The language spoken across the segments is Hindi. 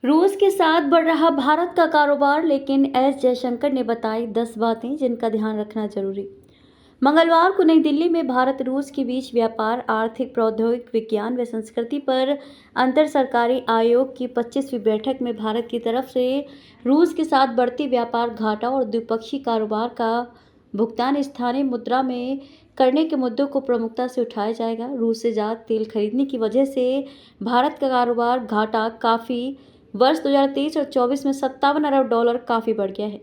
रूस के साथ बढ़ रहा भारत का कारोबार, लेकिन एस जयशंकर ने बताई 10 बातें जिनका ध्यान रखना जरूरी। मंगलवार को नई दिल्ली में भारत रूस के बीच व्यापार, आर्थिक, प्रौद्योगिक, विज्ञान व संस्कृति पर अंतर सरकारी आयोग की 25वीं बैठक में भारत की तरफ से रूस के साथ बढ़ती व्यापार घाटा और द्विपक्षीय कारोबार का भुगतान स्थानीय मुद्रा में करने के मुद्दों को प्रमुखता से उठाया जाएगा। रूस से ज़्यादा तेल खरीदने की वजह से भारत का कारोबार घाटा काफ़ी वर्ष 2023 और 24 में $57 अरब काफ़ी बढ़ गया है।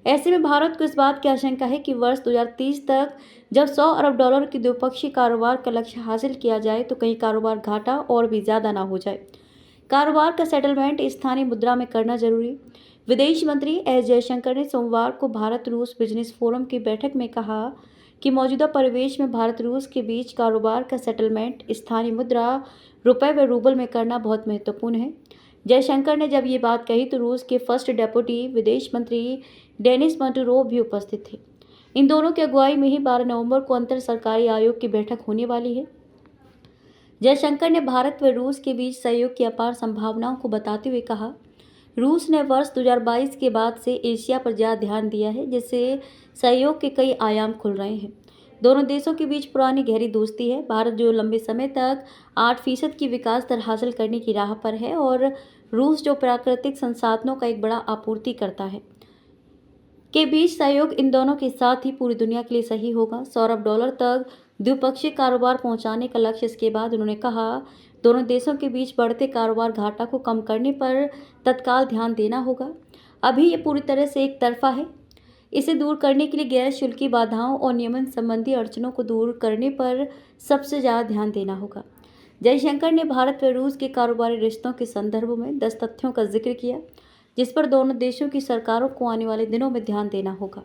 ऐसे में भारत को इस बात की आशंका है कि वर्ष 2030 तक जब $100 अरब की द्विपक्षीय कारोबार का लक्ष्य हासिल किया जाए तो कहीं कारोबार घाटा और भी ज़्यादा ना हो जाए। कारोबार का सेटलमेंट स्थानीय मुद्रा में करना जरूरी। विदेश मंत्री एस जयशंकर ने सोमवार को भारत रूस बिजनेस फोरम की बैठक में कहा कि मौजूदा परिवेश में भारत रूस के बीच कारोबार का सेटलमेंट स्थानीय मुद्रा रुपये व रूबल में करना बहुत महत्वपूर्ण है। जयशंकर ने जब ये बात कही तो रूस के फर्स्ट डेप्यूटी विदेश मंत्री डेनिस मंटूरोव भी उपस्थित थे। इन दोनों की अगुवाई में ही 12 नवंबर को अंतर सरकारी आयोग की बैठक होने वाली है। जयशंकर ने भारत व रूस के बीच सहयोग की अपार संभावनाओं को बताते हुए कहा, रूस ने वर्ष 2022 के बाद से एशिया पर ज़्यादा ध्यान दिया है, जिससे सहयोग के कई आयाम खुल रहे हैं। दोनों देशों के बीच पुरानी गहरी दोस्ती है। भारत जो लंबे समय तक 8% की विकास दर हासिल करने की राह पर है और रूस जो प्राकृतिक संसाधनों का एक बड़ा आपूर्ति करता है, के बीच सहयोग इन दोनों के साथ ही पूरी दुनिया के लिए सही होगा। $100 अरब तक द्विपक्षीय कारोबार पहुंचाने का लक्ष्य। इसके बाद उन्होंने कहा, दोनों देशों के बीच बढ़ते कारोबार घाटा को कम करने पर तत्काल ध्यान देना होगा। अभी ये पूरी तरह से एक तरफा है। इसे दूर करने के लिए गैर शुल्की बाधाओं और नियमन संबंधी अड़चनों को दूर करने पर सबसे ज़्यादा ध्यान देना होगा। जयशंकर ने भारत व रूस के कारोबारी रिश्तों के संदर्भ में 10 तथ्यों का जिक्र किया, जिस पर दोनों देशों की सरकारों को आने वाले दिनों में ध्यान देना होगा।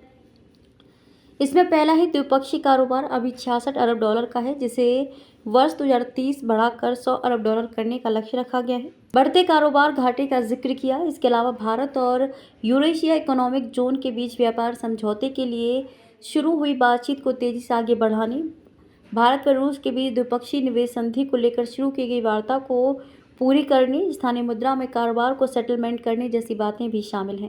इसमें पहला ही द्विपक्षीय कारोबार अभी $66 अरब का है, जिसे वर्ष 2030 बढ़ाकर $100 अरब करने का लक्ष्य रखा गया है। बढ़ते कारोबार घाटे का जिक्र किया। इसके अलावा भारत और यूरेशिया इकोनॉमिक जोन के बीच व्यापार समझौते के लिए शुरू हुई बातचीत को तेजी से आगे बढ़ाने, भारत व रूस के बीच द्विपक्षीय निवेश संधि को लेकर शुरू की गई वार्ता को पूरी करने, स्थानीय मुद्रा में कारोबार को सेटलमेंट करने जैसी बातें भी शामिल हैं।